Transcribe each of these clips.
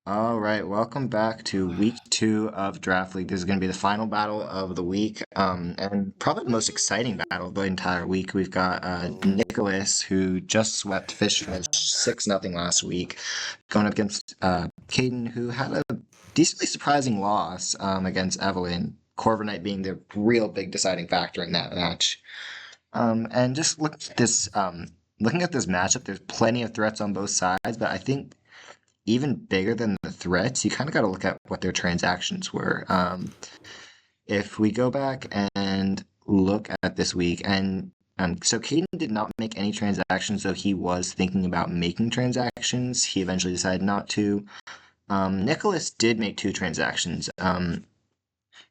All right, welcome back to week two of Draft League. This is going to be the final battle of the week, and probably the most exciting battle of the entire week. We've got Nicholas, who just swept Fisherman 6-0 last week, going up against Caden, who had a decently surprising loss against Evelyn. Corviknight being the real big deciding factor in that match. And just looking at this matchup, there's plenty of threats on both sides, but I think even bigger than the threats, you kind of got to look at what their transactions were. If we go back and look at this week, and so Caden did not make any transactions, though he was thinking about making transactions. He eventually decided not to. Nicholas did make two transactions,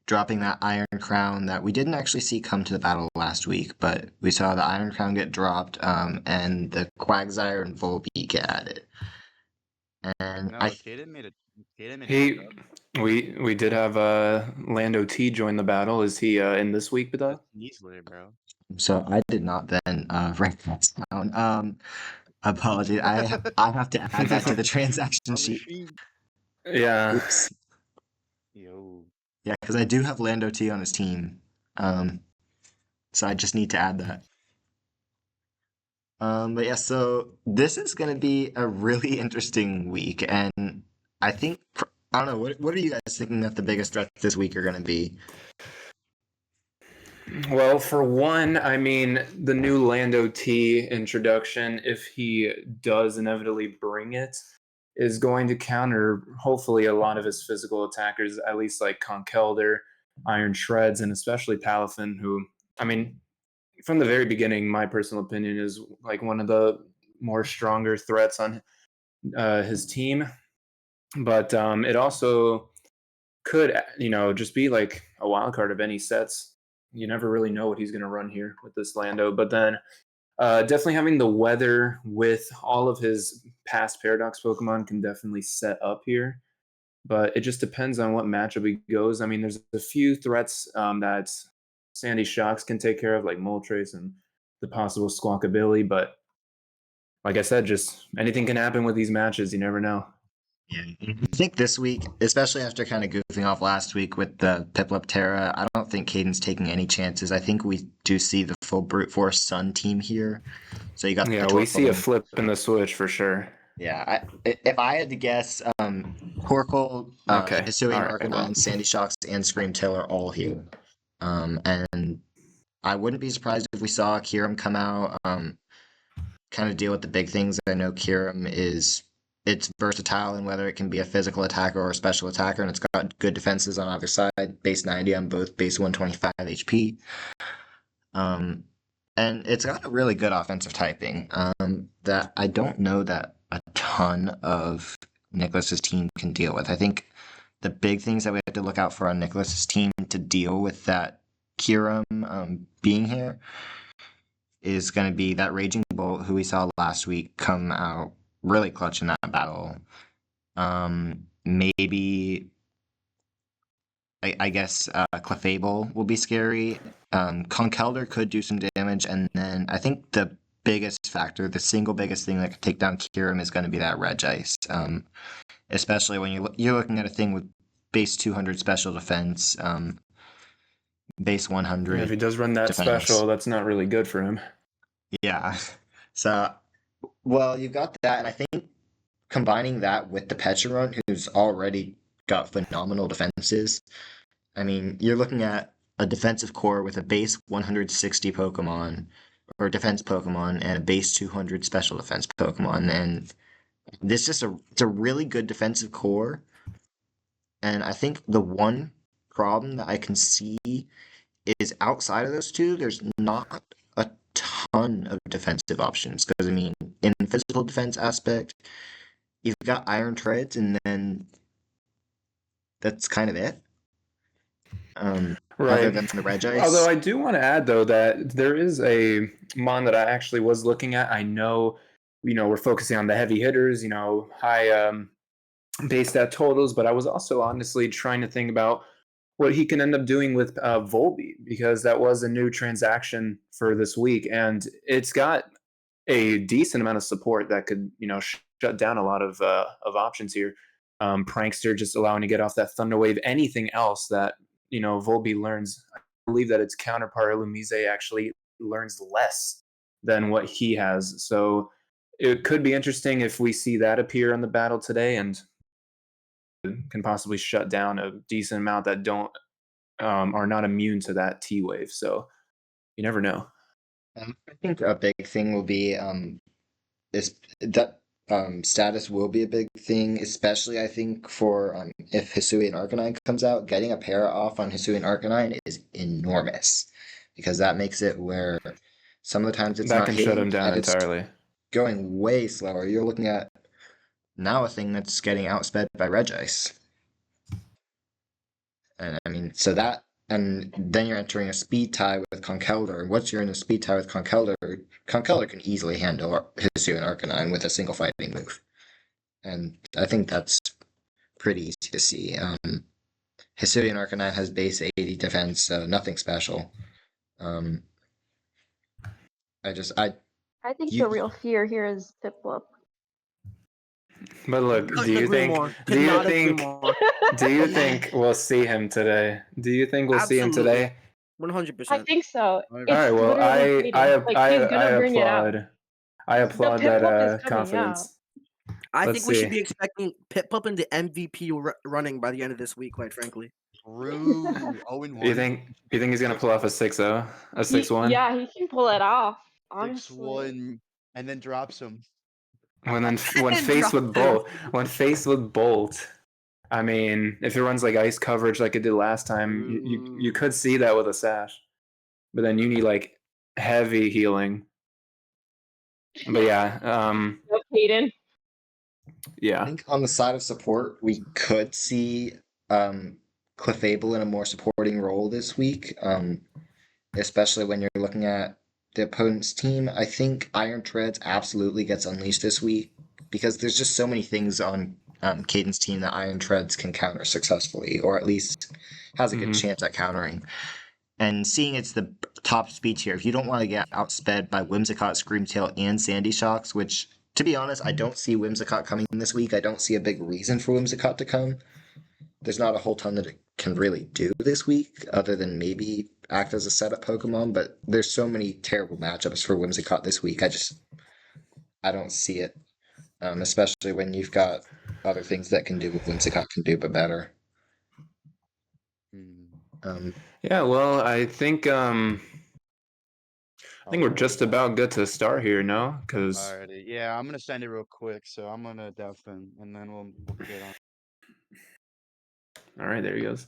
dropping that Iron Crown that we didn't actually see come to the battle last week, but we saw the Iron Crown get dropped, and the Quagsire and Volbeat get added. And No, I Caden made a He, drop. we did have Lando T join the battle. Is he in this week, That's Badal? easily, bro. So I did not then write that down. Apology. I have to add that to the transaction On the sheet. sheet. Yeah. Oops. Yo. Yeah, because I do have Lando T on his team. So I just need to add that. But yeah, so this is going to be a really interesting week, and I think I don't know what are you guys thinking that the biggest threats this week are going to be? Well, for one, I mean, the new Lando T introduction, if he does inevitably bring it, is going to counter hopefully a lot of his physical attackers, at least like Conkelder, Iron Shreds, and especially Palafin, who, I mean, from the very beginning, my personal opinion is like one of the more stronger threats on his team. But it also could, just be like a wild card of any sets. You never really know what he's going to run here with this Lando. But then definitely having the weather with all of his past Paradox Pokemon can definitely set up here. But it just depends on what matchup he goes. I mean, there's a few threats that Sandy Shocks can take care of, like Moltres and the possible Squawkabilly. But like I said, just anything can happen with these matches. You never know. Yeah, I think this week, especially after kind of goofing off last week with the Piplup Terra, I don't think Caden's taking any chances. I think we do see the full brute force Sun team here. So you got the Yeah, we see a Torkoal. flip in the switch for sure. Yeah, if I had to guess, Torkoal, Okay. Hisuian All right. Well, Arcanine, Sandy Shocks, and Scream Tail are all here. And I wouldn't be surprised if we saw Kiram come out, kind of deal with the big things. I know Kiram it's versatile in whether it can be a physical attacker or a special attacker, and it's got good defenses on either side, base 90 on both, base 125 HP. And it's got a really good offensive typing that I don't know that a ton of Nicholas's team can deal with. I think the big things that we have to look out for on Nicholas's team to deal with that Kiram being here is going to be that Raging Bolt, who we saw last week come out really clutch in that battle. Maybe I guess Clefable will be scary. Conkeldurr could do some damage, and then I think the biggest factor, the single biggest thing that could take down Kiram is going to be that Regice. Especially when you're looking at a thing with base 200 special defense, base 100 yeah, if he does run that defense. special, that's not really good for him. Yeah. So, well, you've got that, and I think combining that with the Pecharunt, who's already got phenomenal defenses. I mean, you're looking at a defensive core with a base 160 Pokemon, or defense Pokemon, and a base 200 special defense Pokemon, and it's a really good defensive core. And I think the one problem that I can see is outside of those two, there's not a ton of defensive options. Because I mean, in the physical defense aspect, you've got Iron Treads, and then that's kind of it. Other Right. than the Regice. Although I do want to add, though, that there is a mon that I actually was looking at. I know, we're focusing on the heavy hitters, high base stat totals, but I was also honestly trying to think about what he can end up doing with Volbeat, because that was a new transaction for this week, and it's got a decent amount of support that could, shut down a lot of options here. Prankster just allowing to get off that Thunder Wave. Anything else that, Volby learns, I believe that its counterpart, Lumise, actually learns less than what he has. So it could be interesting if we see that appear in the battle today and can possibly shut down a decent amount that are not immune to that T wave. So you never know. I think a big thing will be is that status will be a big thing, especially I think for if Hisui and Arcanine comes out, getting a pair off on Hisui and Arcanine is enormous because that makes it where some of the times it's That not can shut hitting him down and it's entirely. going way slower. You're looking at now a thing that's getting outsped by Regice. And I mean, so that, and then you're entering a speed tie with Conkeldurr. Once you're in a speed tie with Conkeldurr, Conkeldurr can easily handle Hisui and Arcanine with a single fighting move. And I think that's pretty easy to see. Hisui and Arcanine has base 80 defense, so nothing special. I think you, the real fear here is Piplup. But look, Couldn't agree more. Could do you not agree think more. do you think we'll see him today? Do you think we'll see him today? 100%. I think so. All right. It's All right, well, literally I he's gonna bring it out. applaud. I applaud Piplup that is coming confidence. I Let's think we should see. be expecting Piplup in the MVP running by the end of this week, quite frankly. True. 0-1. You think he's gonna pull off a 6-0, a 6-1? Yeah, he can pull it off. Honestly. 6-1, and then drops him. When faced with Bolt, I mean, if it runs like ice coverage like it did last time, you could see that with a Sash. But then you need like heavy healing. But yeah, No, Hayden. I yeah. think on the side of support, we could see Clefable in a more supporting role this week, especially when you're looking at the opponent's team. I think Iron Treads absolutely gets unleashed this week because there's just so many things on Caden's team that Iron Treads can counter successfully, or at least has a good chance at countering. And seeing it's the top speed tier, if you don't want to get outsped by Whimsicott, Screamtail, and Sandy Shocks, which, to be honest, I don't see Whimsicott coming this week. I don't see a big reason for Whimsicott to come. There's not a whole ton that it can really do this week, other than maybe act as a setup Pokemon, but there's so many terrible matchups for Whimsicott this week. I don't see it, especially when you've got other things that can do what Whimsicott can do, but better. Yeah, well, I think we're just about good to start here, no? Because Alrighty. Yeah, I'm gonna send it real quick, so I'm gonna deafen, and then we'll get on. all right, there he goes.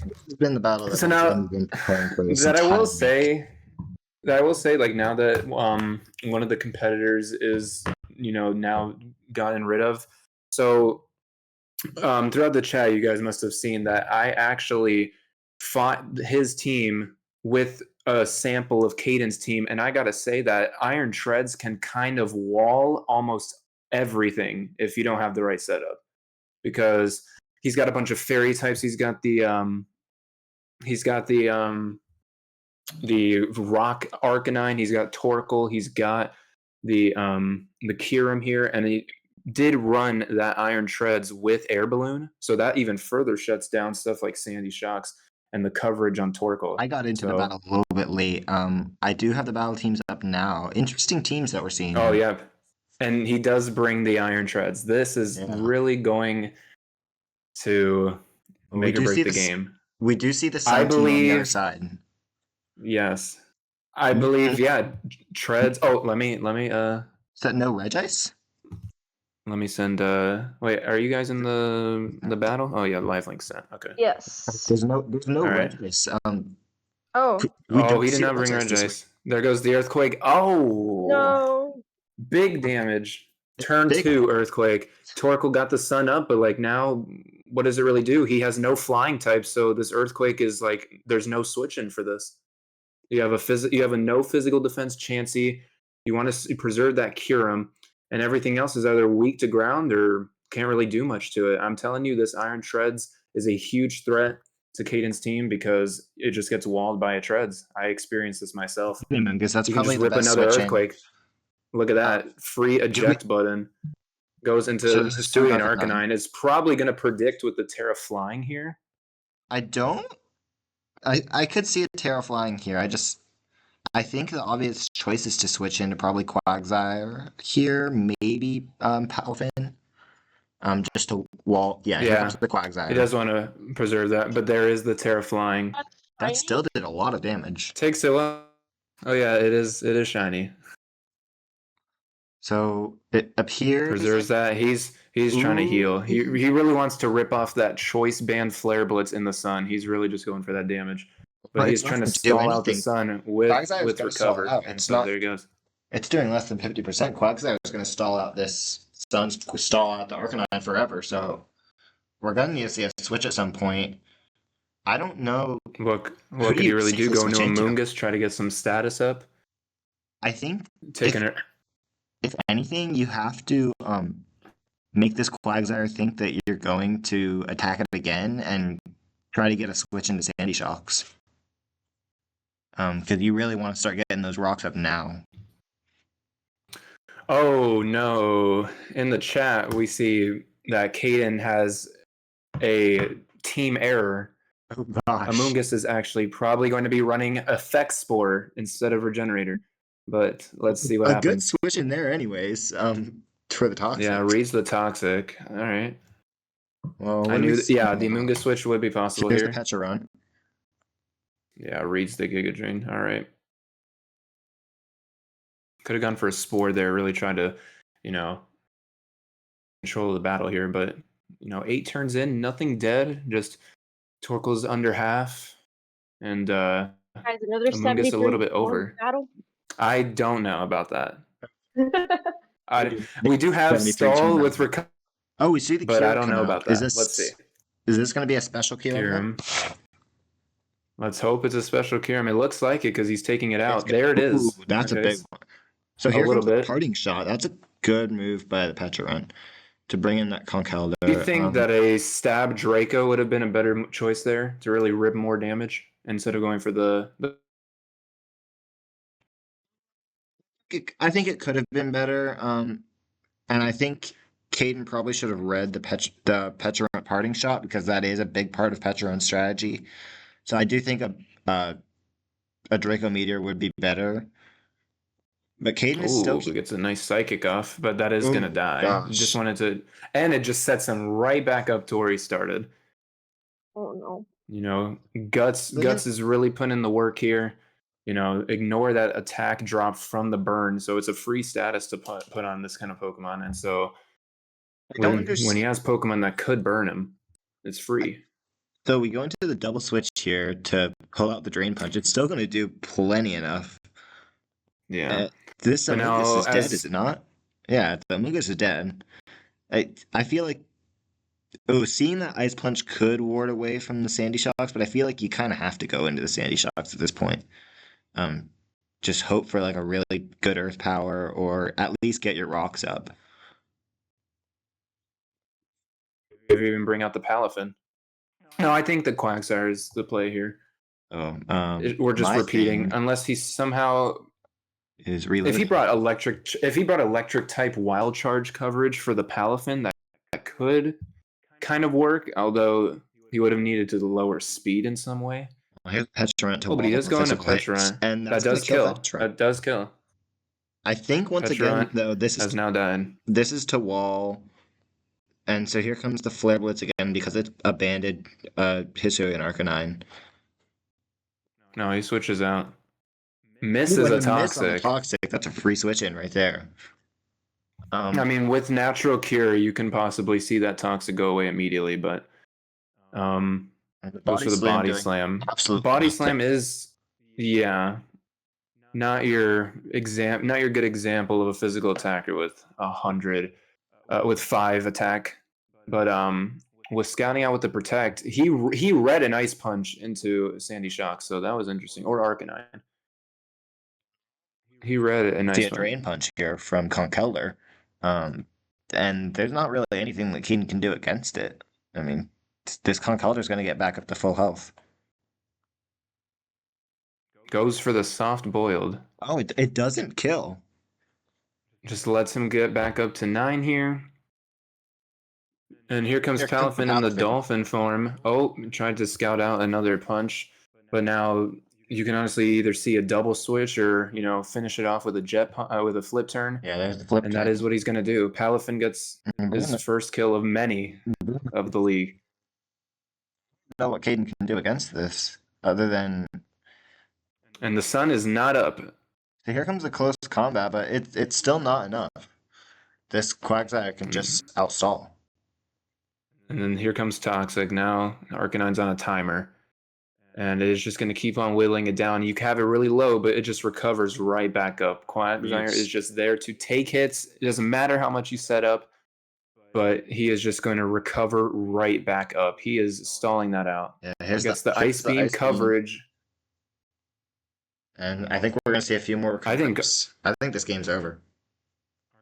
It's been the battle that So now I've been preparing for this that I will entire say, like now that one of the competitors is now gotten rid of, so throughout the chat, you guys must have seen that I actually fought his team with a sample of Caden's team, and I gotta say that Iron Treads can kind of wall almost everything if you don't have the right setup, because he's got a bunch of fairy types. He's got the rock Arcanine. He's got Torkoal. He's got the Kyurem here, and he did run that Iron Treads with Air Balloon, so that even further shuts down stuff like Sandy Shocks and the coverage on Torkoal. I got into the battle a little bit late. I do have the battle teams up now. Interesting teams that we're seeing. Oh, yeah. And he does bring the Iron Treads. This is really going to make or break the game. We do see the Sun team on the other side. Yes. I believe, Treads. Oh, let me Is that no Regice? Let me send wait, are you guys in the battle? Oh yeah, live link sent. Okay. Yes. There's no right. Regice. He did not bring Regice. There goes the Earthquake. Oh no. Big damage. Turn 2 Earthquake. Torkoal got the sun up, but like now what does it really do? He has no flying type, so this Earthquake is like there's no switching for this. You have a no physical defense Chansey. You want to preserve that Kyurem, and everything else is either weak to ground or can't really do much to it. I'm telling you, this Iron Treads is a huge threat to Caden's team because it just gets walled by a Treads. I experienced this myself. Because that's you can probably just whip the best another switching. Earthquake. Look at that. Free eject button. goes into So this is turned Hisuian Arcanine. Arcanine. It's probably going to predict with the Terra Flying here. I don't. I could see a Terra flying here. I think the obvious choice is to switch into probably Quagsire here, maybe Palafin. Just to wall. Yeah, here comes Yeah, the Quagsire. he does want to preserve that, but there is the Terra Flying. That Shiny? still did a lot of damage. Takes it well. Oh yeah, it is shiny. So it appears Preserves that. He's trying to heal. He really wants to rip off that choice band Flare Blitz in the sun. He's really just going for that damage. But But he's it's not trying to gonna do stall out the anything. sun with Quagsire's gonna stall recover. out. And It's so not. there he goes. It's doing less than 50%. Quagsire is going to stall out this stall out the Arcanine forever. So we're going to need to see a switch at some point. I don't know. What Who could do he you really do? safely Go into switch into? Amoonguss, try to get some status up? I think Taking it. if anything, you have to make this Quagsire think that you're going to attack it again and try to get a switch into Sandy Shocks. Because you really want to start getting those rocks up now. Oh no. In the chat, we see that Caden has a team error. Oh gosh. Amoonguss is actually probably going to be running Effect Spore instead of Regenerator. But let's see what a good happens. switch in there, anyways. For the toxic. Yeah, reads the Toxic. All right. Well, I knew that, yeah, the Amoonguss switch would be possible Here's here. the Pecharon. Yeah, reads the Giga Drain. All right. Could have gone for a Spore there, really trying to, control the battle here. But, 8 turns in, nothing dead. Just Torkoal's under half. And Guys, another Amoonguss a little bit over. battle. I don't know about that. We do have 73 stall team with battle. recovery. Oh, we see the But Kira I don't come know out. about Is that. this, Let's see. Is this going to be a special Kira? Kyurem. Let's hope it's a special Kyurem. It looks like it because he's taking it out. There it is. Ooh, that's Okay, a big one. So a here little comes the bit. parting shot. That's a good move by the Pecharon to bring in that Conkeldurr. Do you think that a stab Draco would have been a better choice there to really rip more damage instead of going for the I think it could have been better. And I think Caden probably should have read the Pecharon parting shot because that is a big part of Pecharon's strategy. So I do think a Draco Meteor would be better. But Caden is still. Ooh, gets a nice psychic off, but that is gonna die. Gosh. Just wanted to, and it just sets him right back up to where he started. Oh no. Guts is really putting in the work here. Ignore that attack drop from the burn, so it's a free status to put on this kind of Pokemon. And so when he has Pokemon that could burn him, it's free. So we go into the double switch here to pull out the Drain Punch. It's still going to do plenty enough. Yeah. This But now, Amoonguss is dead, is it not? Yeah, the Amoonguss is dead. I feel like seeing that Ice Punch could ward away from the Sandy Shocks, but I feel like you kind of have to go into the Sandy Shocks at this point. Just hope for like a really good Earth Power, or at least get your rocks up. Maybe even bring out the Palafin. No, I think the Quagsire is the play here. Oh, We're just my repeating, thing unless he somehow. is reload. If he brought electric type Wild Charge coverage for the Palafin, that could kind of work. Although he would have needed to lower speed in some way. Here's Pecharon to but he does go into Pecharon, and that does kill. That does kill. I think once Pecharon again, though, this has is now died. This is to wall, and so here comes the Flare Blitz again because it's abandoned Hisuian Arcanine. No, he switches out. Misses a Toxic. Toxic. That's a free switch in right there. I mean, with Natural Cure, you can possibly see that Toxic go away immediately, but goes for the Body Slam. Body Slam is, not your good example of a physical attacker with 100, with 5 attack, but with scouting out with the Protect, he read an Ice Punch into Sandy Shock, so that was interesting. Or Arcanine. He read a nice Drain Punch here from Conkeldurr. And there's not really anything that Keen can do against it. I mean, this Conkeldurr is going to get back up to full health. Goes for the Soft Boiled. Oh, it doesn't kill. Just lets him get back up to 9 here. And here comes Here comes Palafin in the Palafin. dolphin form. Oh, tried to scout out another punch, but now you can honestly either see a double switch or finish it off with a with a flip turn. Yeah, there's the flip And turn. that is what he's gonna do. Palafin gets his first kill of many of the league. I don't know what Caden can do against this, other than. And the sun is not up. So here comes a close combat, but it's still not enough. This Quagsire can just outstall. And then here comes Toxic. Now Arcanine's on a timer. And it is just going to keep on whittling it down. You can have it really low, but it just recovers right back up. Quagsire is just there to take hits. It doesn't matter how much you set up, but he is just going to recover right back up. He is stalling that out. Yeah, Gets the Ice Beam coverage. And I think we're going to see a few more recoveries. I think this game's over.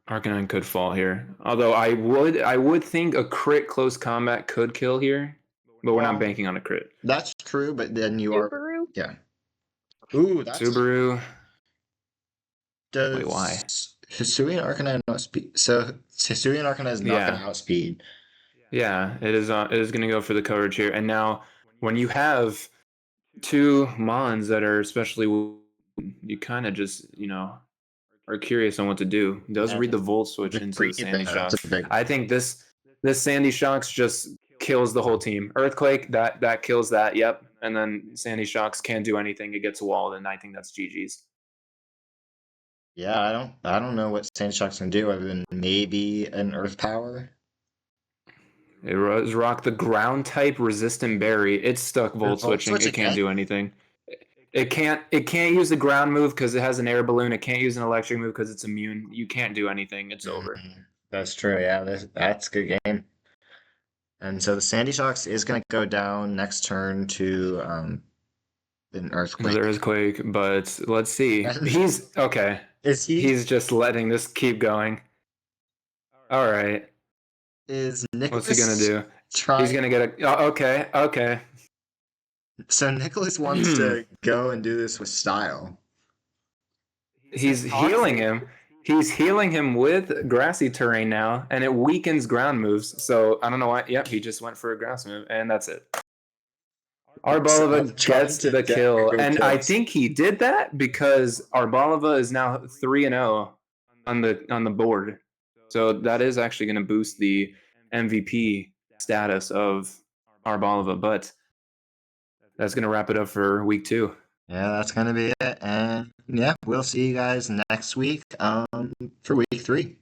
Arcanine could fall here. Although I would think a crit close combat could kill here, but we're not banking on a crit. That's true, but then you are. Subaru? Yeah. Ooh, that's. Subaru. Does Wait, why? Hisuian Arcanine not speed? So Hisuian Arcanine is not going to outspeed. Yeah, it is going to go for the coverage here. And now, when you have two Mons that are especially, you kind of just are curious on what to do. Does read the Volt Switch into the Sandy Shocks. I think this Sandy Shocks just kills the whole team. Earthquake, that kills that, yep. And then Sandy Shocks can't do anything. It gets walled, and I think that's GG's. Yeah, I don't know what Sandy Shocks can do other than maybe an Earth Power. It was rock the ground type resistant berry. It's stuck Volt Switching. It can't do anything. It can't use the ground move because it has an air balloon. It can't use an electric move because it's immune. You can't do anything. It's over. That's true. Yeah, that's a good game. And so the Sandy Shocks is going to go down next turn to an Earthquake. Another Earthquake, but let's see. He's okay. Is he? He's just letting this keep going. All right. Is Nicholas? What's he gonna do? He's gonna get a. Okay. So Nicholas wants to go and do this with style. He's healing him. He's healing him with grassy terrain now, and it weakens ground moves. So I don't know why. Yep, he just went for a grass move, and that's it. Arbalava gets the kill, and I think he did that because Arbalava is now 3-0 on the board. So that is actually going to boost the MVP status of Arbalava, but that's going to wrap it up for week 2. Yeah, that's going to be it. And yeah, we'll see you guys next week for week 3.